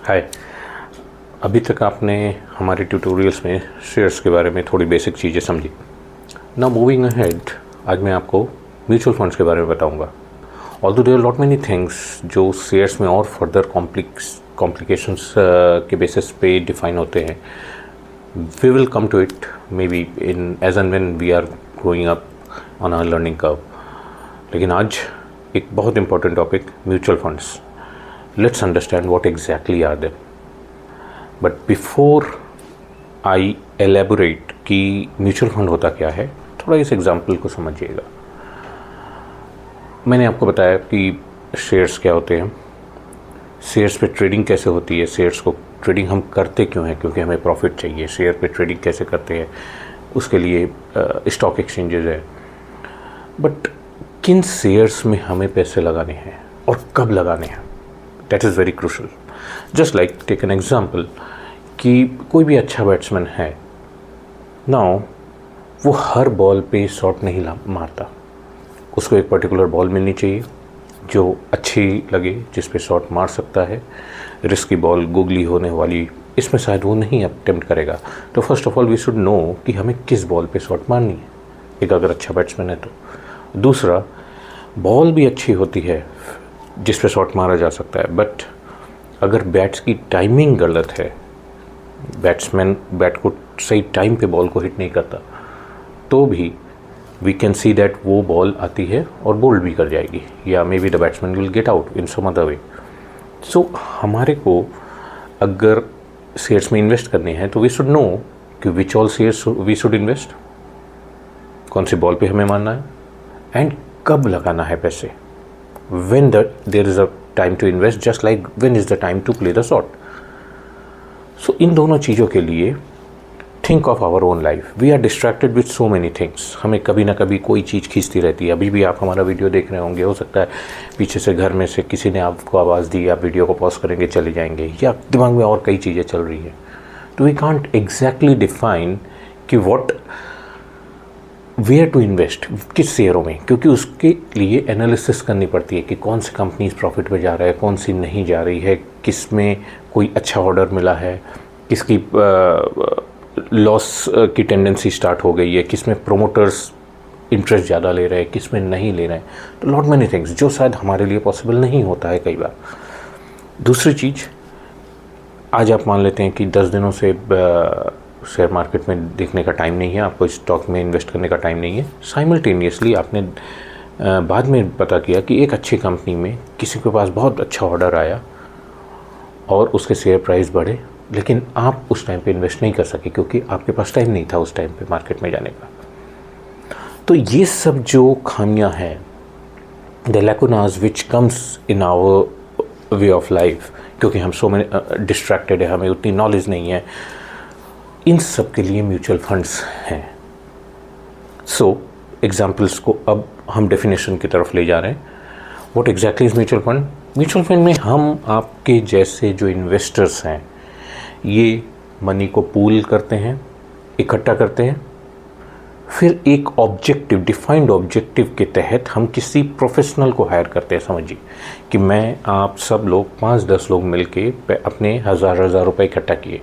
हाय। अभी तक आपने हमारे ट्यूटोरियल्स में शेयर्स के बारे में थोड़ी बेसिक चीज़ें समझी। नाउ मूविंग अहेड, आज मैं आपको म्यूचुअल फंड्स के बारे में बताऊंगा। Although there are lot many things जो शेयर्स में और फर्दर कॉम्प्लिकेशंस के बेसिस पे डिफाइन होते हैं। We will come to it may be in age and when we are growing up on our learning curve. लेकिन आज एक बहुत important topic, mutual funds. Let's understand what exactly are them. But before I elaborate कि mutual fund होता क्या है, थोड़ा इस एग्जाम्पल को समझिएगा। मैंने आपको बताया कि शेयर्स क्या होते हैं, शेयर्स पे ट्रेडिंग कैसे होती है, शेयर्स को ट्रेडिंग हम करते क्यों हैं, क्योंकि हमें प्रॉफिट चाहिए। शेयर पे ट्रेडिंग कैसे करते हैं, उसके लिए स्टॉक एक्सचेंजेस है। बट किन शेयर्स में हमें पैसे लगाने हैं और कब लगाने हैं, That is very crucial. Just like take an example कि कोई भी अच्छा बैट्समैन है, नाउ वो हर बॉल पे शॉट नहीं मारता। उसको एक पर्टिकुलर बॉल मिलनी चाहिए जो अच्छी लगे, जिस पे शॉट मार सकता है। रिस्की बॉल, गूगली होने वाली, इसमें शायद वो नहीं अटेम्प्ट करेगा। तो first of all we should know कि हमें किस बॉल पे शॉट मारनी है, एक अगर अच्छा बैट्समैन है तो। दूसरा, बॉल भी अच्छी होती है जिस पे शॉट मारा जा सकता है, बट अगर बैट्स की टाइमिंग गलत है, बैट्समैन बैट को सही टाइम पे बॉल को हिट नहीं करता, तो भी वी कैन सी दैट वो बॉल आती है और बोल्ड भी कर जाएगी, या maybe the batsman will get out in some other way. So हमारे को अगर शेयर्स में इन्वेस्ट करने हैं तो वी शुड नो कि which all shares we should invest, कौन सी बॉल पे हमें मारना है एंड कब लगाना है पैसे। When there is a time to invest, just like when is the time to play the shot. So इन दोनों चीज़ों के लिए think of our own life. We are distracted with so many things. हमें कभी ना कभी कोई चीज़ खींचती रहती है। अभी भी आप हमारा वीडियो देख रहे होंगे, हो सकता है पीछे से घर में से किसी ने आपको आवाज़ दी, आप वीडियो को पॉज करेंगे चले जाएंगे, या दिमाग में और कई चीज़ें चल रही हैं। तो वी कांट एग्जैक्टली डिफाइन कि व्हाट वेयर टू इन्वेस्ट, किस शेयरों में, क्योंकि उसके लिए एनालिसिस करनी पड़ती है कि कौन सी कंपनीज प्रॉफिट में जा रहा है, कौन सी नहीं जा रही है, किस में कोई अच्छा ऑर्डर मिला है, किसकी लॉस की टेंडेंसी स्टार्ट हो गई है, किस में प्रोमोटर्स इंटरेस्ट ज़्यादा ले रहे हैं, किस में नहीं ले रहे हैं। तो लॉट मैनी थिंग्स जो शायद हमारे लिए पॉसिबल नहीं होता है कई बार। दूसरी चीज़, आज आप मान लेते हैं कि 10 दिनों से शेयर मार्केट में देखने का टाइम नहीं है, आपको स्टॉक में इन्वेस्ट करने का टाइम नहीं है। साइमल्टेनियसली आपने बाद में पता किया कि एक अच्छी कंपनी में किसी के पास बहुत अच्छा ऑर्डर आया और उसके शेयर प्राइस बढ़े, लेकिन आप उस टाइम पे इन्वेस्ट नहीं कर सके क्योंकि आपके पास टाइम नहीं था उस टाइम पे मार्केट में जाने का। तो ये सब जो खामियां हैं, the lacunas which comes in our way of life, क्योंकि हम सो मैनी डिस्ट्रैक्टेड है, हमें उतनी नॉलेज नहीं है, इन सब के लिए म्यूचुअल फंड्स हैं। सो एग्जाम्पल्स को अब हम डेफिनेशन की तरफ ले जा रहे हैं। What exactly is mutual fund? Mutual fund में हम आपके जैसे जो इन्वेस्टर्स हैं, ये मनी को पूल करते हैं, इकट्ठा करते हैं, फिर एक ऑब्जेक्टिव, डिफाइंड ऑब्जेक्टिव के तहत हम किसी प्रोफेशनल को हायर करते हैं। समझिए कि मैं, आप सब लोग 5-10 लोग मिलके अपने हज़ार रुपये इकट्ठा किए।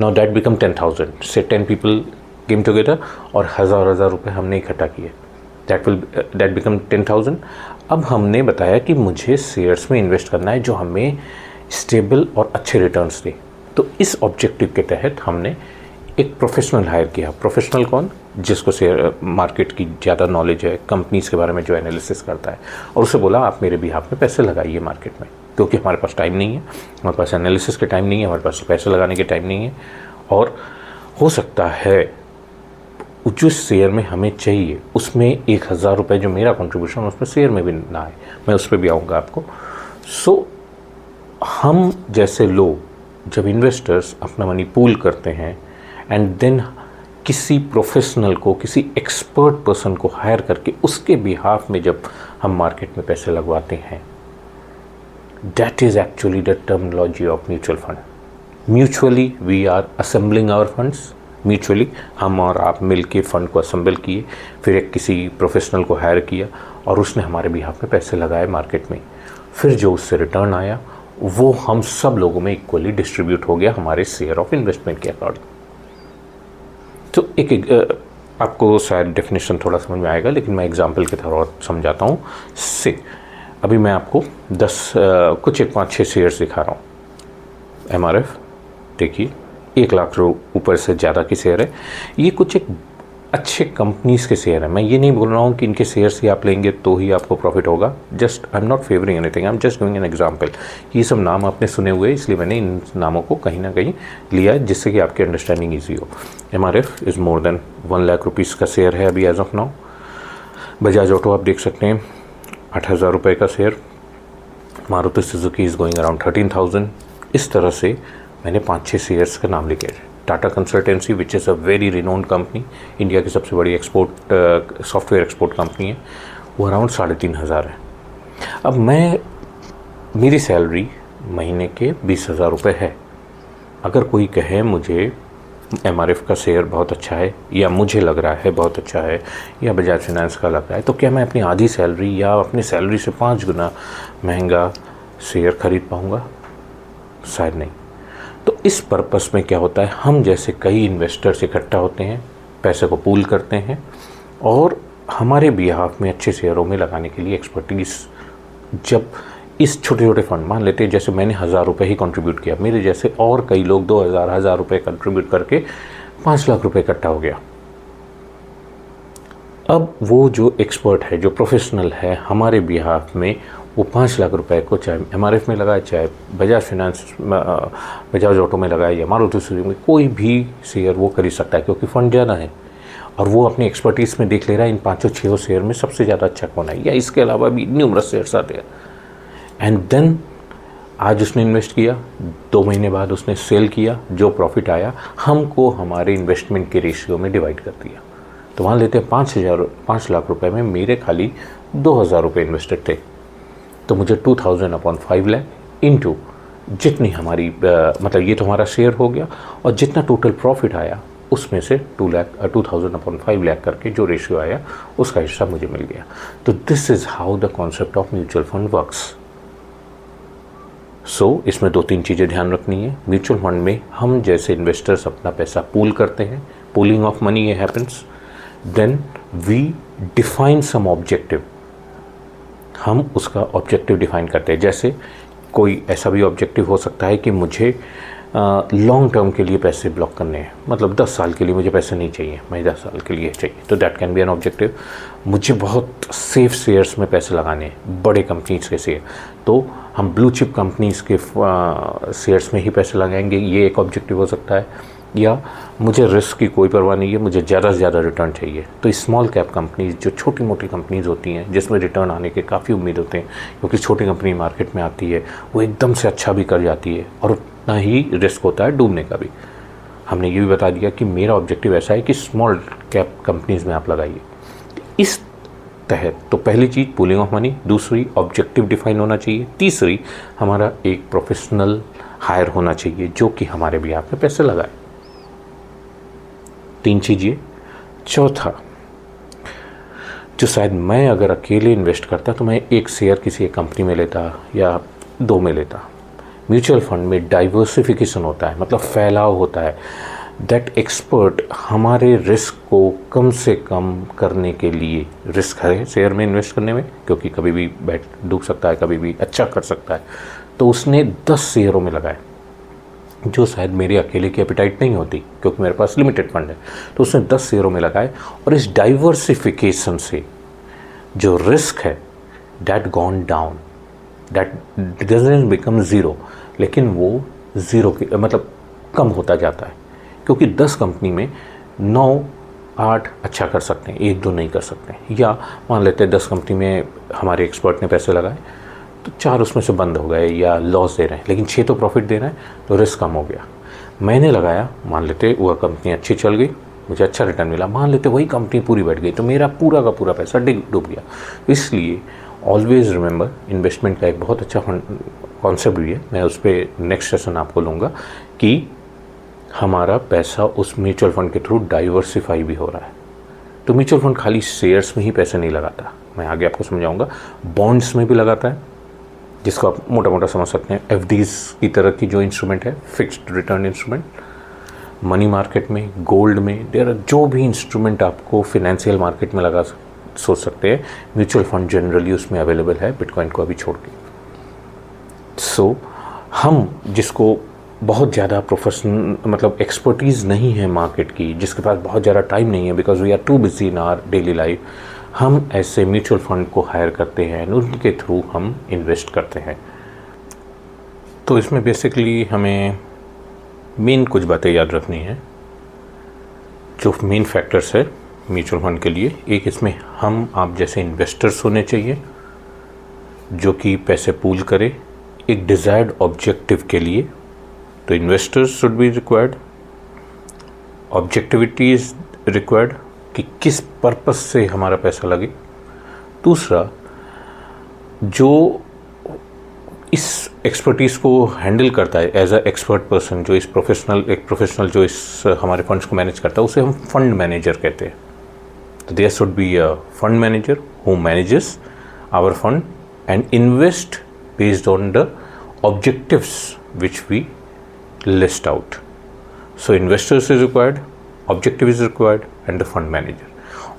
Now that become 10,000. Say 10 people came together और हज़ार रुपये हमने इकट्ठा किए। That become 10,000. अब हमने बताया कि मुझे शेयर्स में इन्वेस्ट करना है जो हमें स्टेबल और अच्छे रिटर्न्स दे। तो इस ऑब्जेक्टिव के तहत हमने एक प्रोफेशनल हायर किया। प्रोफेशनल कौन? जिसको शेयर मार्केट की ज़्यादा नॉलेज है, कंपनीज के बारे में जो एनालिसिस करता है, और उसे बोला आप मेरे बिहाफ में पैसे लगाइए मार्केट में, क्योंकि हमारे पास टाइम नहीं है, हमारे पास एनालिसिस के टाइम नहीं है, हमारे पास पैसे लगाने के टाइम नहीं है, और हो सकता है जिस शेयर में हमें चाहिए उसमें 1,000 रुपये जो मेरा कंट्रीब्यूशन उसमें शेयर में भी ना आए, मैं उस पर भी आऊँगा आपको। सो हम जैसे लोग जब इन्वेस्टर्स अपना मनी पूल करते हैं एंड देन किसी प्रोफेशनल को, किसी एक्सपर्ट पर्सन को हायर करके उसके बिहाफ में जब हम मार्केट में पैसे लगवाते हैं, that is actually the terminology of mutual fund. Mutually we are assembling our funds. Mutually हम और आप मिल के फ़ंड को असेंबल किए, फिर एक किसी प्रोफेशनल को हायर किया और उसने हमारे बिहाफ में पैसे लगाए मार्केट में। फिर जो उससे रिटर्न आया वो हम सब लोगों में इक्वली डिस्ट्रीब्यूट हो गया हमारे शेयर ऑफ इन्वेस्टमेंट के अकॉर्डिंग। तो एक आपको शायद डेफिनेशन थोड़ा समझ में आएगा, लेकिन मैं एग्जांपल के तौर पर समझाता हूँ। से अभी मैं आपको 5-6 शेयर्स दिखा रहा हूँ। MRF देखिए 1 लाख ऊपर से ज़्यादा की शेयर है। ये कुछ एक अच्छे कंपनीज़ के शेयर हैं। मैं ये नहीं बोल रहा हूँ कि इनके शेयर्स ही आप लेंगे तो ही आपको प्रॉफिट होगा। Just I am not favouring anything, I am just giving an example. ये सब नाम आपने सुने हुए हैं, इसलिए मैंने इन नामों को कहीं ना कहीं लिया है जिससे कि आपकी अंडरस्टैंडिंग ईजी हो। MRF is more than 1 lakh rupees का शेयर है अभी as of now. Bajaj auto आप देख सकते हैं 8,000 रुपये का share. Maruti Suzuki is going around 13,000। इस तरह से मैंने 5-6 शेयर्स का नाम लिखे हैं। Tata consultancy which is a very renowned company, India की सबसे बड़ी एक्सपोर्ट सॉफ्टवेयर एक्सपोर्ट कंपनी है, वो अराउंड 3,500 है। अब मेरी सैलरी महीने के 20,000 रुपये है। अगर कोई कहे मुझे MRF का शेयर बहुत अच्छा है, या मुझे लग रहा है बहुत अच्छा है, या बजाज फाइनेंस का लग रहा है, तो क्या मैं अपनी आधी सैलरी या अपनी सैलरी से 5 गुना महंगा शेयर खरीद पाऊँगा? शायद नहीं। तो इस पर्पस में क्या होता है, हम जैसे कई इन्वेस्टर्स इकट्ठा होते हैं, पैसे को पूल करते हैं और हमारे बिहाफ में अच्छे शेयरों में लगाने के लिए एक्सपर्टीज, जब इस छोटे छोटे फंड मान लेते हैं, जैसे मैंने 1,000 रुपये ही कंट्रीब्यूट किया, मेरे जैसे और कई लोग 2,000 रुपये कंट्रीब्यूट करके 5 लाख रुपये इकट्ठा हो गया। अब वो जो एक्सपर्ट है, जो प्रोफेशनल है हमारे बिहाफ में, वो 5 लाख रुपए को चाहे MRF में लगाए, चाहे बजाज फाइनेंस बजाज ऑटो में लगाए या मारुति सुजुकी में, कोई भी शेयर वो खरीद सकता है क्योंकि फ़ंड ज़्यादा है और वो अपनी एक्सपर्टीज़ में देख ले रहा है इन 5-6 शेयर में सबसे ज़्यादा अच्छा कौन है, या इसके अलावा भी न्यूमरस शेयर्स आते हैं। एंड देन आज उसने इन्वेस्ट किया, 2 महीने बाद उसने सेल किया, जो प्रॉफिट आया हमको हमारे इन्वेस्टमेंट के रेशियो में डिवाइड कर दिया। तो मान लेते हैं 5 लाख रुपए में मेरे खाली 2,000 रुपये इन्वेस्टेड थे, तो मुझे 2,000 अपॉन 5 लाख इंटू जितनी हमारी मतलब ये तो हमारा शेयर हो गया, और जितना टोटल प्रॉफिट आया उसमें से 2,000 अपॉन 5 लाख करके जो रेशियो आया उसका हिस्सा मुझे मिल गया। तो this is how the concept of mutual fund works. So इसमें 2-3 चीज़ें ध्यान रखनी है। म्यूचुअल फंड में हम जैसे इन्वेस्टर्स अपना पैसा पूल करते हैं, पूलिंग ऑफ मनी ये happens, then we define some objective, हम उसका ऑब्जेक्टिव डिफाइन करते हैं। जैसे कोई ऐसा भी ऑब्जेक्टिव हो सकता है कि मुझे लॉन्ग टर्म के लिए पैसे ब्लॉक करने हैं, मतलब 10 साल के लिए मुझे पैसे नहीं चाहिए, मैं 10 साल के लिए चाहिए, तो that can be an objective. मुझे बहुत सेफ शेयर्स में पैसे लगाने हैं, बड़े कंपनीज के शेयर, तो हम ब्लू चिप कंपनीज के शेयर्स में ही पैसे लगाएंगे, ये एक ऑब्जेक्टिव हो सकता है। या मुझे रिस्क की कोई परवाह नहीं है, मुझे ज़्यादा से ज़्यादा रिटर्न चाहिए, तो स्मॉल कैप कंपनीज जो छोटी मोटी कंपनीज होती हैं जिसमें रिटर्न आने के काफ़ी उम्मीद होते हैं, क्योंकि छोटी कंपनी मार्केट में आती है वो एकदम से अच्छा भी कर जाती है और उतना ही रिस्क होता है डूबने का भी। हमने ये भी बता दिया कि मेरा ऑब्जेक्टिव ऐसा है कि स्मॉल कैप कंपनीज में आप लगाइए। इस तहत तो पहली चीज़ पूलिंग ऑफ मनी, दूसरी ऑब्जेक्टिव डिफाइन होना चाहिए, तीसरी हमारा एक प्रोफेशनल हायर होना चाहिए जो कि हमारे भी यहाँ पे पैसे लगाए। 3 चीज़ें। चौथा, जो शायद मैं अगर अकेले इन्वेस्ट करता तो मैं एक शेयर किसी एक कंपनी में लेता या 2 में लेता। म्यूचुअल फंड में डाइवर्सिफिकेशन होता है, मतलब फैलाव होता है। दैट एक्सपर्ट हमारे रिस्क को कम से कम करने के लिए, रिस्क है शेयर में इन्वेस्ट करने में क्योंकि कभी भी बैठ डूब सकता है, कभी भी अच्छा कर सकता है, तो उसने 10 शेयरों में लगाए जो शायद मेरे अकेले की एपिटाइट नहीं होती क्योंकि मेरे पास लिमिटेड फंड है, तो उसने 10 शेयरों में लगाए और इस डाइवर्सिफिकेशन से जो रिस्क है that gone down, that doesn't become zero, लेकिन वो ज़ीरो के मतलब कम होता जाता है क्योंकि 10 कंपनी में 9-8 अच्छा कर सकते हैं, 1-2 नहीं कर सकते। या मान लेते हैं 10 कंपनी में हमारे एक्सपर्ट ने पैसे लगाए तो 4 उसमें से बंद हो गए या लॉस दे रहे हैं, लेकिन 6 तो प्रॉफिट दे रहे हैं, तो रिस्क कम हो गया। मैंने लगाया, मान लेते वह कंपनी अच्छी चल गई, मुझे अच्छा रिटर्न मिला, मान लेते वही कंपनी पूरी बैठ गई, तो मेरा पूरा का पूरा पैसा डूब गया। इसलिए ऑलवेज़ रिमेंबर, इन्वेस्टमेंट का एक बहुत अच्छा कॉन्सेप्ट भी है, मैं उस पर नेक्स्ट सेशन आपको लूँगा कि हमारा पैसा उस म्यूचुअल फंड के थ्रू डाइवर्सिफाई भी हो रहा है। तो म्यूचुअल फंड खाली शेयर्स में ही पैसे नहीं लगाता, मैं आगे आपको समझाऊंगा, बॉन्ड्स में भी लगाता है, जिसको आप मोटा मोटा समझ सकते हैं एफडीज़ की तरह की जो इंस्ट्रूमेंट है, fixed return instrument. Money market में, गोल्ड में, जो भी इंस्ट्रूमेंट आपको फिनेंशियल मार्केट में लगा सोच सकते हैं, म्यूचुअल फंड जनरली उसमें अवेलेबल है, बिटकॉइन को अभी छोड़ के। सो हम जिसको बहुत ज़्यादा प्रोफेशनल मतलब एक्सपर्टीज़ नहीं है मार्केट की, जिसके पास बहुत ज़्यादा टाइम नहीं है because we are too busy in our daily life, हम ऐसे म्यूचुअल फंड को हायर करते हैं, उनके थ्रू हम इन्वेस्ट करते हैं। तो इसमें बेसिकली हमें मेन कुछ बातें याद रखनी है, जो मेन फैक्टर्स है म्यूचुअल फंड के लिए। एक, इसमें हम आप जैसे इन्वेस्टर्स होने चाहिए जो कि पैसे पूल करे एक डिज़ायर्ड ऑब्जेक्टिव के लिए। तो investors should be required, objectivity is required कि किस पर्पस से हमारा पैसा लगे। दूसरा, जो इस एक्सपर्टीज़ को हैंडल करता है एज अ एक्सपर्ट पर्सन, जो इस प्रोफेशनल जो इस हमारे फंड्स को मैनेज करता है, उसे हम फंड मैनेजर कहते हैं। तो there should be a fund manager who manages our fund and invest based on the objectives which we list out. So investors is required, objective is required and the fund manager.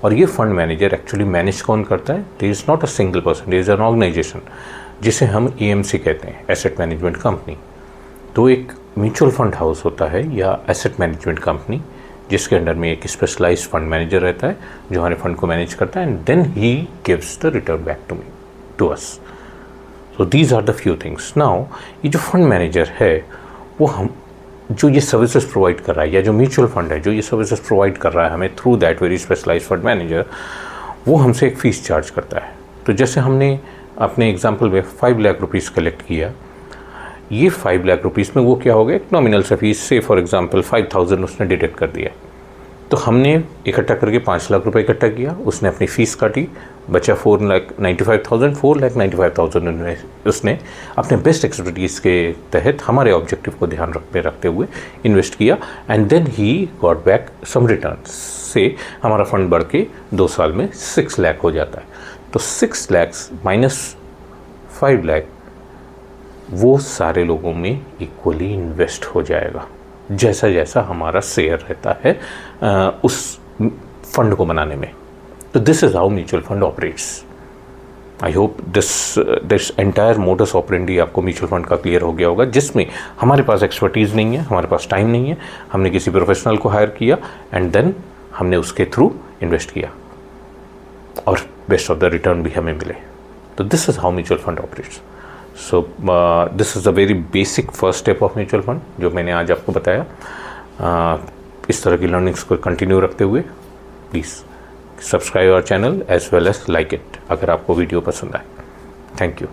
और ये fund manager actually manage कौन करता है? There is not a single person, there is an organization जिसे हम AMC कहते हैं, asset management company. तो एक म्यूचुअल फंड हाउस होता है या एसेट मैनेजमेंट कंपनी जिसके अंडर में एक स्पेशलाइज्ड फंड मैनेजर रहता है जो हमारे फंड को मैनेज करता है, and then he gives the return back to us. So these are the few things. Now ये जो फंड मैनेजर है वो हम जो ये सर्विसेज प्रोवाइड कर रहा है, या जो म्यूचुअल फंड है जो ये सर्विसेज प्रोवाइड कर रहा है हमें through that very specialized fund manager, वो हमसे एक फ़ीस चार्ज करता है। तो जैसे हमने अपने एग्जांपल में 5 लाख रुपीज़ कलेक्ट किया, ये 5 लाख रुपीज़ में वो क्या हो गया, एक नॉमिनल सा फीस से फॉर एग्जांपल 5,000 उसने डिडक्ट कर दिया। तो हमने इकट्ठा करके 5 लाख रुपए इकट्ठा किया, उसने अपनी फ़ीस काटी, बचा 4,95,000 उसने अपने बेस्ट एक्सपर्टीज़ के तहत हमारे ऑब्जेक्टिव को ध्यान में रखते हुए इन्वेस्ट किया, and then he got back some return से हमारा फंड बढ़ के 2 साल में 6 लाख हो जाता है। तो 6 लाख माइनस 5 लाख वो सारे लोगों में इक्वली इन्वेस्ट हो जाएगा जैसा जैसा हमारा शेयर रहता है उस फंड को बनाने में। तो this is how mutual fund operates. I hope this entire modus operandi आपको म्यूचुअल फंड का क्लियर हो गया होगा, जिसमें हमारे पास एक्सपर्टीज़ नहीं है, हमारे पास टाइम नहीं है, हमने किसी प्रोफेशनल को हायर किया एंड देन हमने उसके थ्रू इन्वेस्ट किया और बेस्ट ऑफ द रिटर्न भी हमें मिले। तो this is how mutual fund operates. So this is the very basic first step of mutual fund जो मैंने आज आपको बताया। इस तरह की लर्निंग्स को कंटिन्यू रखते हुए please subscribe our channel as well as like it अगर आपको वीडियो पसंद आए। Thank you.